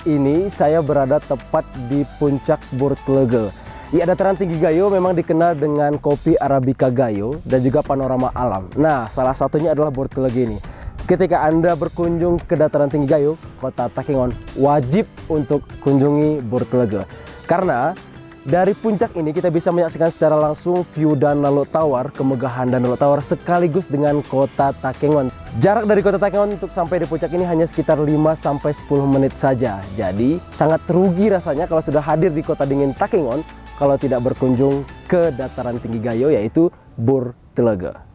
ini saya berada tepat di puncak Bur Tlegel. Ya, dataran tinggi Gayo memang dikenal dengan kopi Arabica Gayo dan juga panorama alam. Nah, salah satunya adalah Bur Tlegel ini. Ketika Anda berkunjung ke dataran tinggi Gayo, Kota Takengon, wajib untuk kunjungi Bur Tlegel. Karena dari puncak ini kita bisa menyaksikan secara langsung view Danau Tawar, kemegahan Danau Tawar sekaligus dengan Kota Takengon. Jarak dari Kota Takengon untuk sampai di puncak ini hanya sekitar 5-10 menit saja. Jadi sangat rugi rasanya kalau sudah hadir di kota dingin Takengon kalau tidak berkunjung ke dataran tinggi Gayo, yaitu Bur Tlegel.